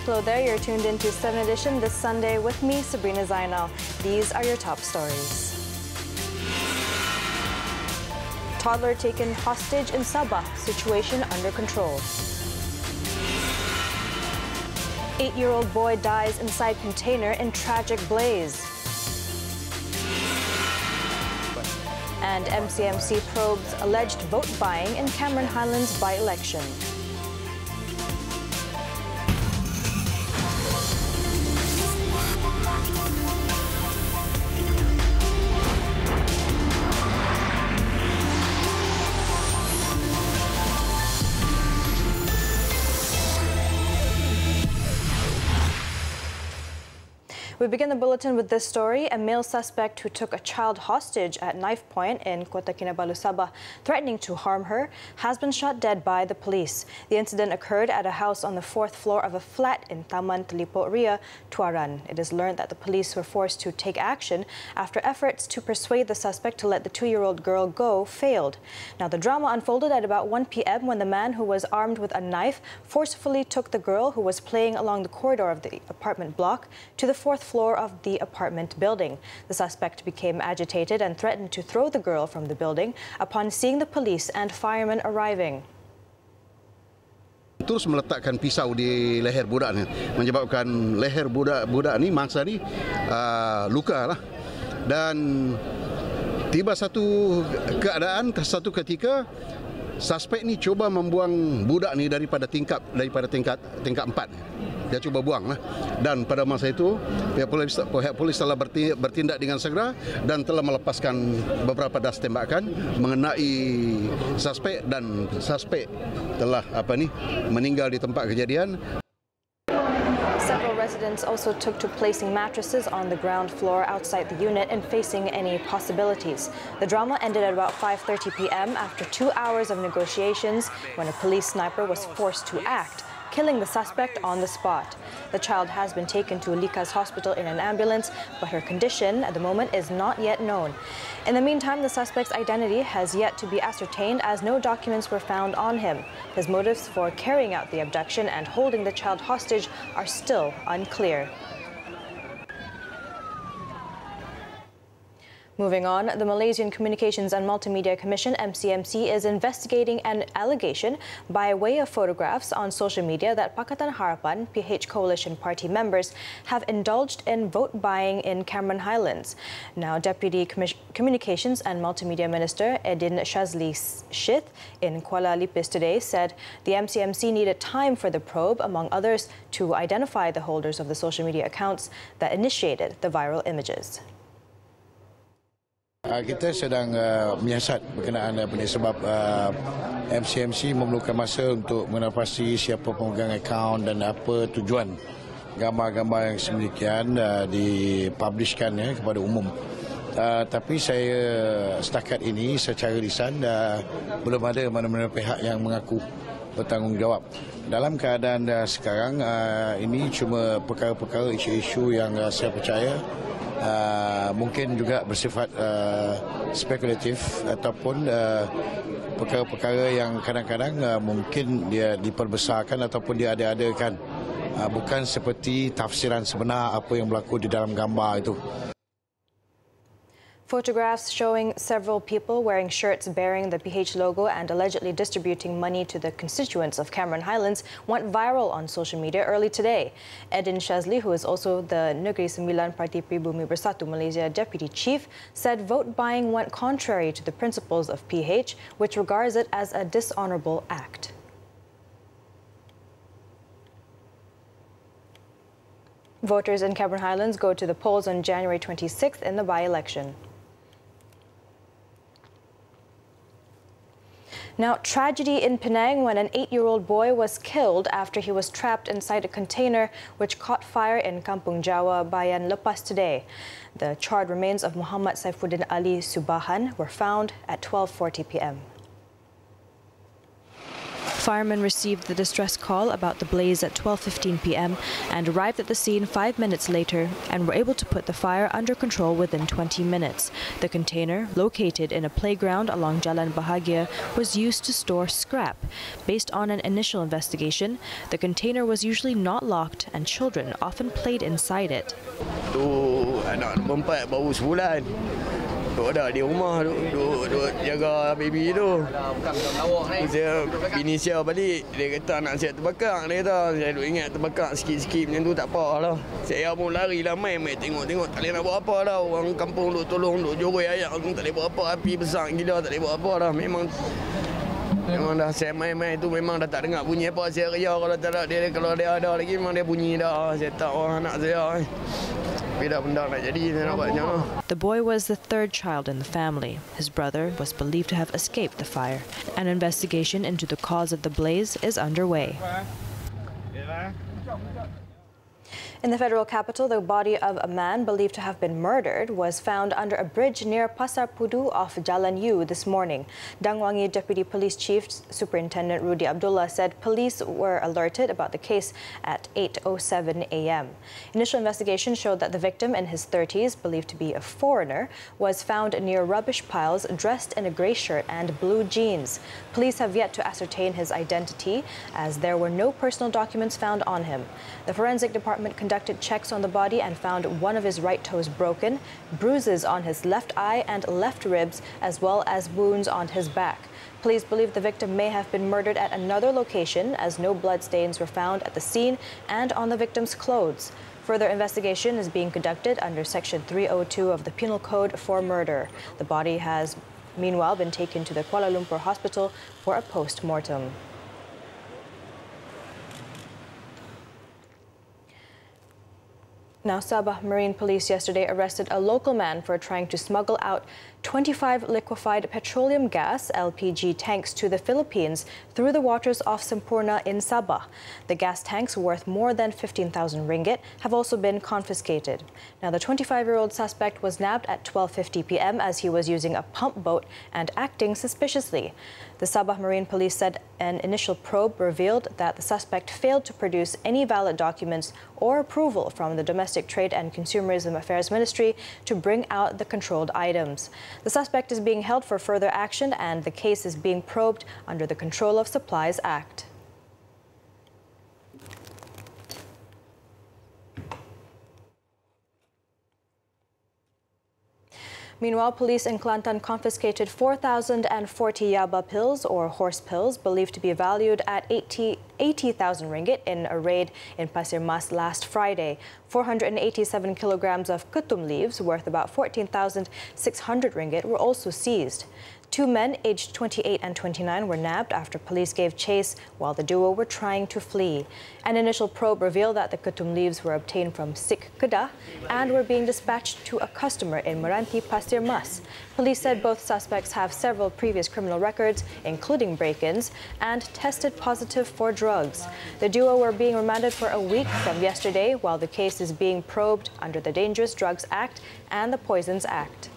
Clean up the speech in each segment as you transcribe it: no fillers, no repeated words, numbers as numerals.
Hello there, you're tuned into 7Edition this Sunday with me, Sabrina Zainal. These are your top stories. Toddler taken hostage in Sabah, situation under control. 8-year-old boy dies inside container in tragic blaze. And MCMC probes alleged vote buying in Cameron Highlands by-election. We begin the bulletin with this story. A male suspect who took a child hostage at knife point in Kota Kinabalu, Sabah, threatening to harm her, has been shot dead by the police. The incident occurred at a house on the 4th floor of a flat in Taman Telipok Ria, Tuaran. It is learned that the police were forced to take action after efforts to persuade the suspect to let the 2-year-old girl go failed. Now, the drama unfolded at about 1 p.m. when the man who was armed with a knife forcefully took the girl who was playing along the corridor of the apartment block to the 4th floor of the apartment building. The suspect became agitated and threatened to throw the girl from the building upon seeing the police and firemen arriving. Terus meletakkan pisau di leher budak ni, menyebabkan leher budak ni, mangsa ni luka lah. Dan tiba satu keadaan, satu ketika suspek ni cuba membuang budak ni daripada tingkat 4. Dia cuba buang lah. Dan pada masa itu pihak polis telah bertindak dengan segera dan telah melepaskan beberapa das tembakan mengenai suspek, dan suspek telah meninggal di tempat kejadian. Several residents also took to placing mattresses on the ground floor outside the unit and facing any possibilities. The drama ended at about 5:30 p.m. after 2 hours of negotiations when a police sniper was forced to act, killing the suspect on the spot. The child has been taken to Likas Hospital in an ambulance, but her condition at the moment is not yet known. In the meantime, the suspect's identity has yet to be ascertained as no documents were found on him. His motives for carrying out the abduction and holding the child hostage are still unclear. Moving on, the Malaysian Communications and Multimedia Commission, MCMC, is investigating an allegation by way of photographs on social media that Pakatan Harapan, PH Coalition Party members, have indulged in vote buying in Cameron Highlands. Now, Deputy Communications and Multimedia Minister Edin Shazli Shith in Kuala Lumpur today said the MCMC needed time for the probe, among others, to identify the holders of the social media accounts that initiated the viral images. Kita sedang menyiasat berkenaan sebab MCMC memerlukan masa untuk menapasi siapa pemegang akaun dan apa tujuan gambar-gambar yang sedemikian dipublishkan kepada umum. Tapi saya setakat ini secara lisan belum ada mana-mana pihak yang mengaku bertanggungjawab. Dalam keadaan sekarang ini cuma perkara-perkara isu-isu yang saya percaya mungkin juga bersifat spekulatif ataupun perkara-perkara yang kadang-kadang mungkin dia diperbesarkan ataupun dia ada-adakan, bukan seperti tafsiran sebenar apa yang berlaku di dalam gambar itu. Photographs showing several people wearing shirts bearing the PH logo and allegedly distributing money to the constituents of Cameron Highlands went viral on social media early today. Edin Shazli, who is also the Negeri Sembilan Parti Pribumi Bersatu Malaysia Deputy Chief, said vote buying went contrary to the principles of PH, which regards it as a dishonourable act. Voters in Cameron Highlands go to the polls on January 26th in the by-election. Now, tragedy in Penang when an 8-year-old boy was killed after he was trapped inside a container which caught fire in Kampung Jawa, Bayan Lepas today. The charred remains of Muhammad Saifuddin Ali Subahan were found at 12:40 p.m. Firemen received the distress call about the blaze at 12:15 p.m. and arrived at the scene 5 minutes later and were able to put the fire under control within 20 minutes. The container, located in a playground along Jalan Bahagia, was used to store scrap. Based on an initial investigation, the container was usually not locked and children often played inside it. Tu anak nombor 4 baru sebulan. Duduk dah di rumah, duduk jaga baby tu. Saya bini saya balik, dia kata anak saya terbakar. Dia kata saya duk ingat terbakar sikit-sikit macam tu tak apa lah. Saya pun lari lah main tengok-tengok tak boleh nak buat apa dah. Orang kampung duk tolong, duk joroi ayak tak boleh buat apa. Api besar gila tak boleh buat apa dah. Memang dah saya main-main tu memang dah tak dengar bunyi apa. Saya ria kalau tak ada dia, kalau dia ada lagi memang dia bunyi dah. Saya tak anak saya. The boy was the third child in the family. His brother was believed to have escaped the fire. An investigation into the cause of the blaze is underway. In the federal capital, the body of a man believed to have been murdered was found under a bridge near Pasar Pudu off Jalan U this morning. Dangwangi Deputy Police Chief Superintendent Rudy Abdullah said police were alerted about the case at 8:07 a.m. Initial investigation showed that the victim, in his 30s, believed to be a foreigner, was found near rubbish piles dressed in a grey shirt and blue jeans. Police have yet to ascertain his identity as there were no personal documents found on him. The forensic department conducted checks on the body and found one of his right toes broken, bruises on his left eye and left ribs, as well as wounds on his back. Police believe the victim may have been murdered at another location as no blood stains were found at the scene and on the victim's clothes. Further investigation is being conducted under Section 302 of the Penal Code for murder. The body has meanwhile been taken to the Kuala Lumpur hospital for a post-mortem. Now, Sabah Marine Police yesterday arrested a local man for trying to smuggle out 25 liquefied petroleum gas (LPG) tanks to the Philippines through the waters off Sempurna in Sabah. The gas tanks, worth more than 15,000 ringgit, have also been confiscated. Now, the 25-year-old suspect was nabbed at 12:50 p.m. as he was using a pump boat and acting suspiciously. The Sabah Marine Police said an initial probe revealed that the suspect failed to produce any valid documents or approval from the Domestic Trade and Consumerism Affairs Ministry to bring out the controlled items. The suspect is being held for further action and the case is being probed under the Control of Supplies Act. Meanwhile, police in Kelantan confiscated 4,040 yaba pills or horse pills believed to be valued at 80,000 ringgit in a raid in Pasir Mas last Friday. 487 kilograms of ketum leaves worth about 14,600 ringgit were also seized. Two men aged 28 and 29 were nabbed after police gave chase while the duo were trying to flee. An initial probe revealed that the ketum leaves were obtained from Sik Kedah and were being dispatched to a customer in Meranti, Pasir Mas. Police said both suspects have several previous criminal records, including break-ins, and tested positive for drugs. The duo were being remanded for a week from yesterday while the case is being probed under the Dangerous Drugs Act and the Poisons Act.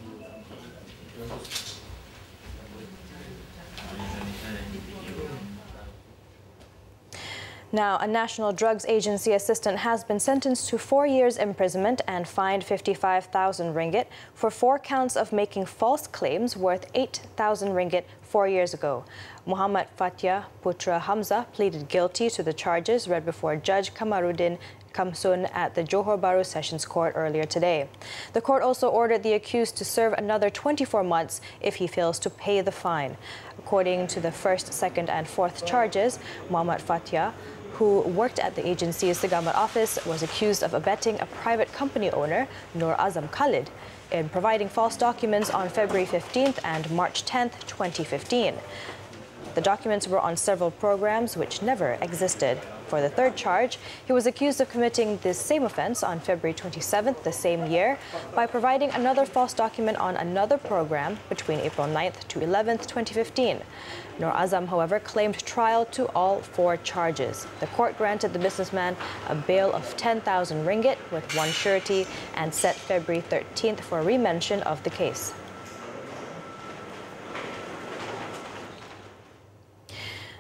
Now, a National Drugs Agency assistant has been sentenced to 4 years imprisonment and fined 55,000 ringgit for 4 counts of making false claims worth 8,000 ringgit 4 years ago. Muhammad Fatia Putra Hamzah pleaded guilty to the charges read before Judge Kamarudin Kamsun at the Johor Bahru Sessions Court earlier today. The court also ordered the accused to serve another 24 months if he fails to pay the fine. According to the first, second and fourth charges, Muhammad Fatia, who worked at the agency's Segamat office, was accused of abetting a private company owner, Nur Azam Khalid, in providing false documents on February 15th and March 10th, 2015. The documents were on several programs which never existed. For the third charge, he was accused of committing this same offense on February 27th the same year by providing another false document on another program between April 9th to 11th, 2015. Nur Azam, however, claimed trial to all 4 charges. The court granted the businessman a bail of 10,000 ringgit with 1 surety and set February 13th for remention of the case.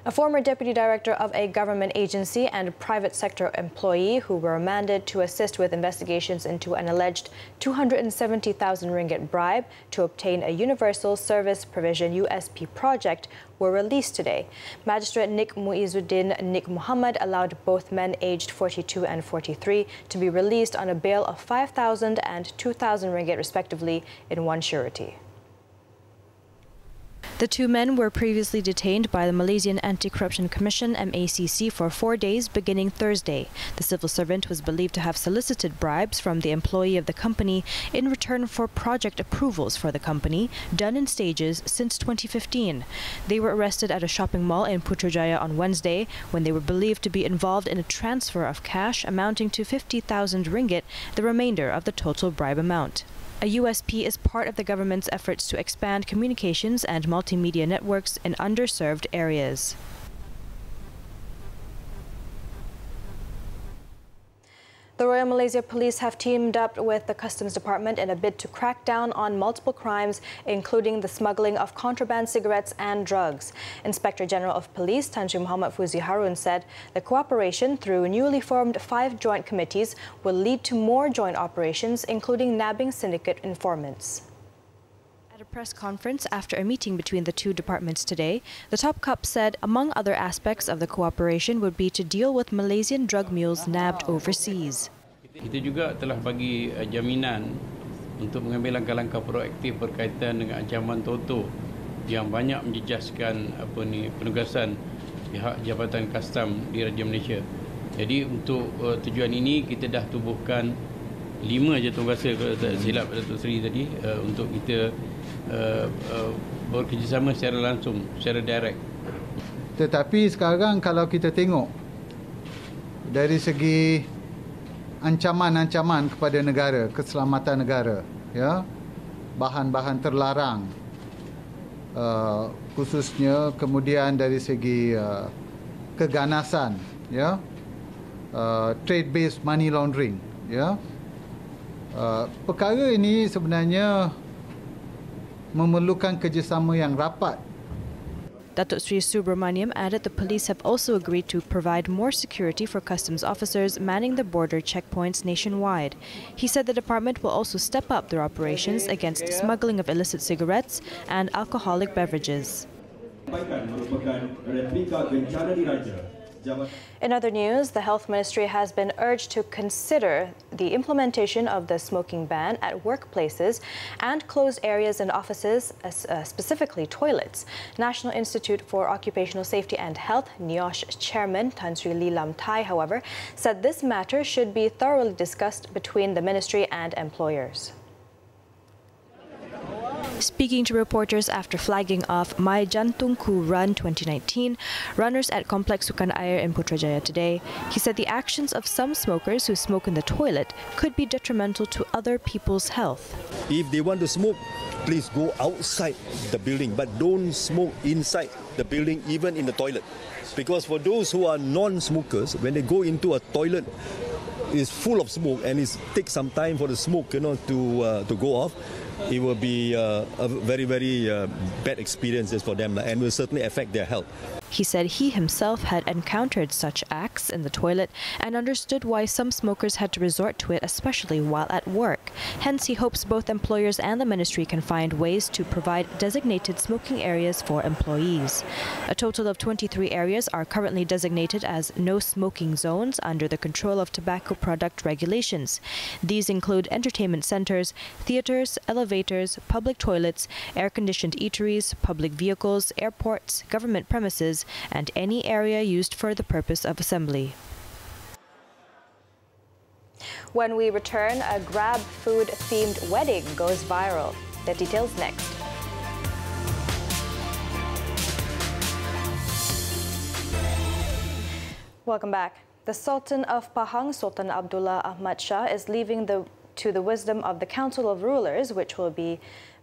A former deputy director of a government agency and a private sector employee who were remanded to assist with investigations into an alleged 270,000 ringgit bribe to obtain a Universal Service Provision USP project were released today. Magistrate Nik Muizuddin Nik Muhammad allowed both men aged 42 and 43 to be released on a bail of 5,000 and 2,000 ringgit respectively in one surety. The two men were previously detained by the Malaysian Anti-Corruption Commission MACC for 4 days beginning Thursday. The civil servant was believed to have solicited bribes from the employee of the company in return for project approvals for the company, done in stages since 2015. They were arrested at a shopping mall in Putrajaya on Wednesday when they were believed to be involved in a transfer of cash amounting to 50,000 ringgit, the remainder of the total bribe amount. A USP is part of the government's efforts to expand communications and multimedia networks in underserved areas. The Royal Malaysia Police have teamed up with the Customs Department in a bid to crack down on multiple crimes, including the smuggling of contraband cigarettes and drugs. Inspector General of Police Tan Sri Muhammad Fuzi Harun said the cooperation through newly formed 5 joint committees will lead to more joint operations, including nabbing syndicate informants. At a press conference after a meeting between the two departments today, the top cop said among other aspects of the cooperation would be to deal with Malaysian drug mules nabbed overseas. Kita juga telah bagi jaminan untuk mengambil langkah-langkah proaktif berkaitan dengan ancaman toto yang banyak menjejaskan penugasan pihak Jabatan Kastam di Raja Malaysia. Jadi untuk tujuan ini kita dah tubuhkan 5 jatuhkuasa kalau tak silap Datuk Seri tadi untuk kita bekerjasama secara langsung, secara direct. Tetapi sekarang kalau kita tengok dari segi ancaman-ancaman kepada negara, keselamatan negara, ya, bahan-bahan terlarang, khususnya kemudian dari segi keganasan, ya, trade-based money laundering, ya. Perkara ini sebenarnya memerlukan kerjasama yang rapat. Datuk Sri Subramaniam added the police have also agreed to provide more security for customs officers manning the border checkpoints nationwide. He said the department will also step up their operations against smuggling of illicit cigarettes and alcoholic beverages. In other news, the Health Ministry has been urged to consider the implementation of the smoking ban at workplaces and closed areas and offices, specifically toilets. National Institute for Occupational Safety and Health, NIOSH Chairman Tan Sri Lee Lam Thai, however, said this matter should be thoroughly discussed between the ministry and employers. Speaking to reporters after flagging off My Jantungku Run 2019, runners at Complex Sukan Air in Putrajaya today, he said the actions of some smokers who smoke in the toilet could be detrimental to other people's health. If they want to smoke, please go outside the building, but don't smoke inside the building, even in the toilet. Because for those who are non-smokers, when they go into a toilet, it's full of smoke and it takes some time for the smoke, to go off. It will be a very, very bad experiences for them and will certainly affect their health. He said he himself had encountered such acts in the toilet and understood why some smokers had to resort to it, especially while at work. Hence, he hopes both employers and the ministry can find ways to provide designated smoking areas for employees. A total of 23 areas are currently designated as no smoking zones under the control of tobacco product regulations. These include entertainment centers, theaters, elevators, public toilets, air-conditioned eateries, public vehicles, airports, government premises, and any area used for the purpose of assembly. When we return, a Grab food-themed wedding goes viral. The details next. Welcome back. The Sultan of Pahang, Sultan Abdullah Ahmad Shah, is leaving to the wisdom of the Council of Rulers, which will be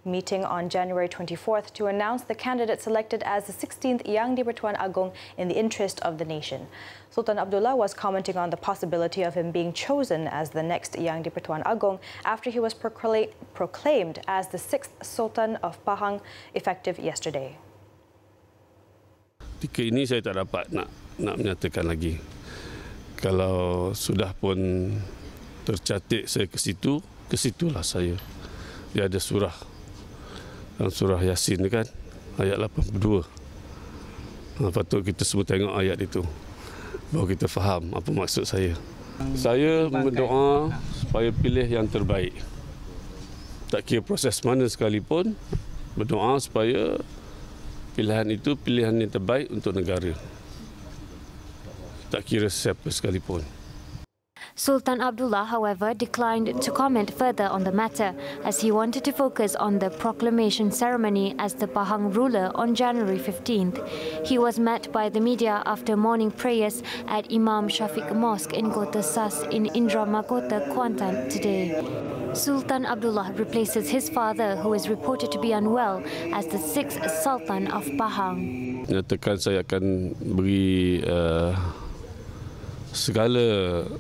meeting on January 24th to announce the candidate selected as the 16th Yang di-Pertuan Agong in the interest of the nation. Sultan Abdullah was commenting on the possibility of him being chosen as the next Yang di-Pertuan Agong after he was proclaimed as the 6th Sultan of Pahang effective yesterday. ketika ini saya tak dapat nak menyatakan lagi. Kalau sudah pun tercatat saya ke situ, ke situlah saya. Dia ada surah. Dalam surah Yasin kan, ayat 82. Patut kita semua tengok ayat itu. Baru kita faham apa maksud saya. Saya berdoa supaya pilih yang terbaik. Tak kira proses mana sekalipun, berdoa supaya pilihan itu pilihan yang terbaik untuk negara. Tak kira siapa sekalipun. Sultan Abdullah, however, declined to comment further on the matter as he wanted to focus on the proclamation ceremony as the Pahang ruler on January 15th. He was met by the media after morning prayers at Imam Shafiq Mosque in Kota Sas in Indramakota, Kuantan today. Sultan Abdullah replaces his father, who is reported to be unwell, as the 6th Sultan of Pahang. Nyatakan saya akan beri segala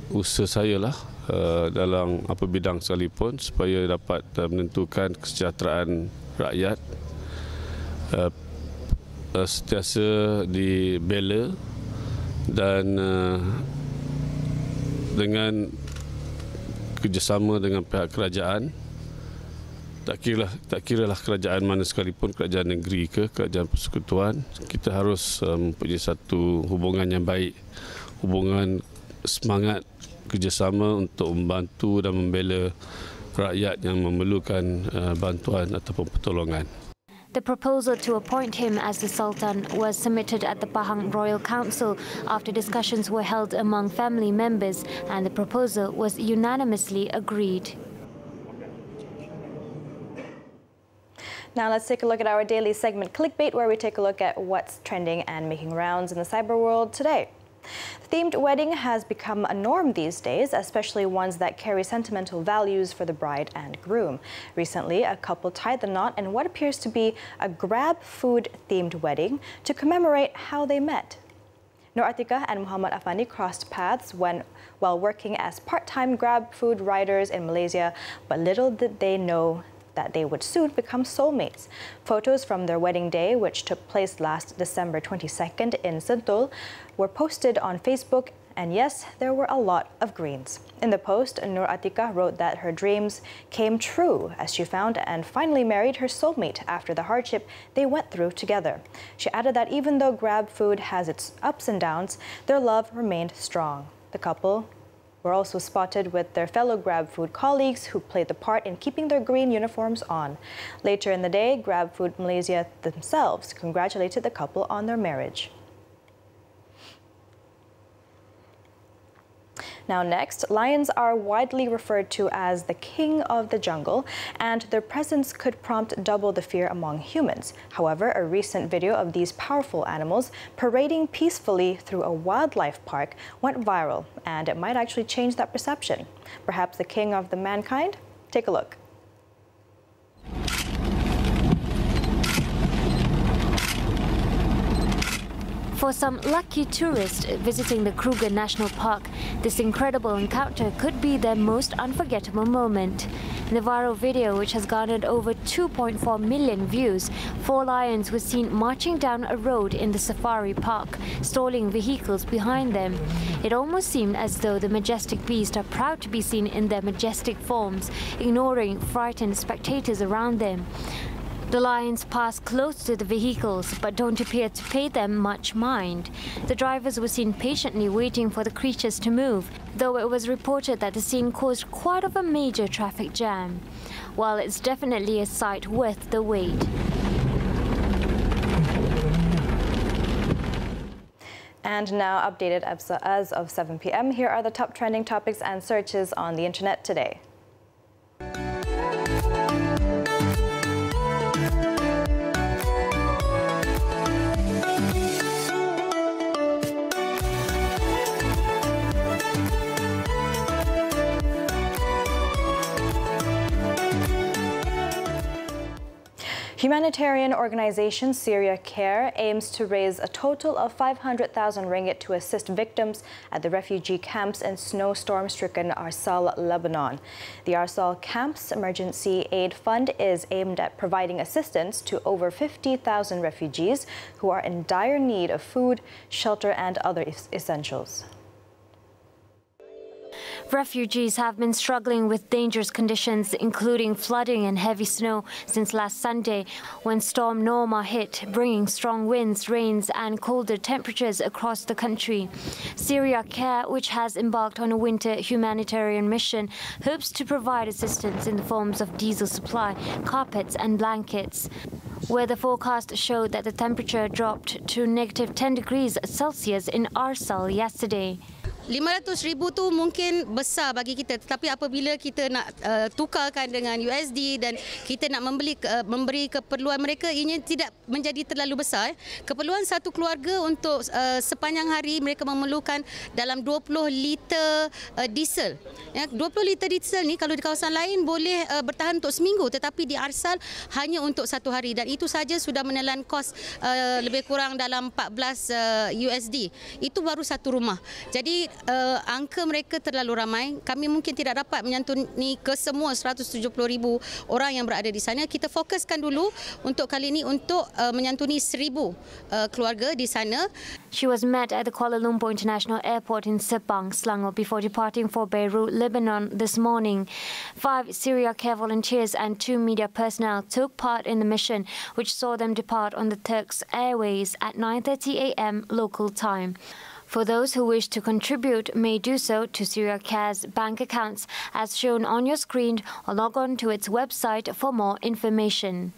usaha saya lah dalam apa bidang sekalipun supaya dapat menentukan kesejahteraan rakyat, sentiasa dibela dan dengan kerjasama dengan pihak kerajaan. Tak kiralah kerajaan mana sekalipun, kerajaan negeri ke kerajaan persekutuan, kita harus mempunyai satu hubungan yang baik, hubungan semangat kerjasama untuk membantu dan membela rakyat yang memerlukan bantuan ataupun pertolongan. The proposal to appoint him as the Sultan was submitted at the Pahang Royal Council after discussions were held among family members, and the proposal was unanimously agreed. Now let's take a look at our daily segment Clickbait, where we take a look at what's trending and making rounds in the cyber world today. The themed wedding has become a norm these days, especially ones that carry sentimental values for the bride and groom. Recently, a couple tied the knot in what appears to be a Grab food themed wedding to commemorate how they met. Nur Atika and Muhammad Afandi crossed paths while working as part-time Grab food riders in Malaysia, but little did they know that they would soon become soulmates. Photos from their wedding day, which took place last December 22nd in Sentul, were posted on Facebook, and yes, there were a lot of greens. In the post, Nur Atika wrote that her dreams came true as she found and finally married her soulmate after the hardship they went through together. She added that even though Grab food has its ups and downs, their love remained strong. The couple were also spotted with their fellow Grab food colleagues who played the part in keeping their green uniforms on. Later in the day, Grab Food Malaysia themselves congratulated the couple on their marriage. Now next, lions are widely referred to as the king of the jungle, and their presence could prompt double the fear among humans. However, a recent video of these powerful animals parading peacefully through a wildlife park went viral, and it might actually change that perception. Perhaps the king of the mankind? Take a look. For some lucky tourists visiting the Kruger National Park, this incredible encounter could be their most unforgettable moment. In the viral video, which has garnered over 2.4 million views, 4 lions were seen marching down a road in the safari park, stalling vehicles behind them. It almost seemed as though the majestic beasts are proud to be seen in their majestic forms, ignoring frightened spectators around them. The lions pass close to the vehicles but don't appear to pay them much mind. The drivers were seen patiently waiting for the creatures to move, though it was reported that the scene caused quite of a major traffic jam. While it's definitely a sight worth the wait. And now updated as of 7 p.m. Here are the top trending topics and searches on the internet today. Humanitarian organization Syria Care aims to raise a total of 500,000 ringgit to assist victims at the refugee camps in snowstorm-stricken Arsal, Lebanon. The Arsal Camp's Emergency Aid Fund is aimed at providing assistance to over 50,000 refugees who are in dire need of food, shelter and other essentials. Refugees have been struggling with dangerous conditions, including flooding and heavy snow, since last Sunday, when Storm Norma hit, bringing strong winds, rains and colder temperatures across the country. Syria Care, which has embarked on a winter humanitarian mission, hopes to provide assistance in the forms of diesel supply, carpets and blankets. Weather forecast showed that the temperature dropped to -10 degrees Celsius in Arsal yesterday. 500,000 tu mungkin besar bagi kita, tetapi apabila kita nak tukarkan dengan USD dan kita nak memberi keperluan mereka, ianya tidak menjadi terlalu besar. Keperluan satu keluarga untuk sepanjang hari mereka memerlukan dalam 20 liter diesel. Ya, 20 liter diesel ni kalau di kawasan lain boleh bertahan untuk seminggu, tetapi di Arsal hanya untuk satu hari, dan itu saja sudah menelan kos lebih kurang dalam 14 USD. Itu baru satu rumah. Jadi angka mereka terlalu ramai. Kami mungkin tidak dapat menyantuni ke semua 170,000 orang yang berada di sana. Kita fokuskan dulu untuk kali ini untuk menyantuni 1,000 keluarga di sana. She was met at the Kuala Lumpur International Airport in Sepang, Selangor, before departing for Beirut, Lebanon this morning. 5 Syria Care volunteers and 2 media personnel took part in the mission, which saw them depart on the Turks Airways at 9:30 a.m. local time. For those who wish to contribute may do so to Syria Care's bank accounts as shown on your screen, or log on to its website for more information.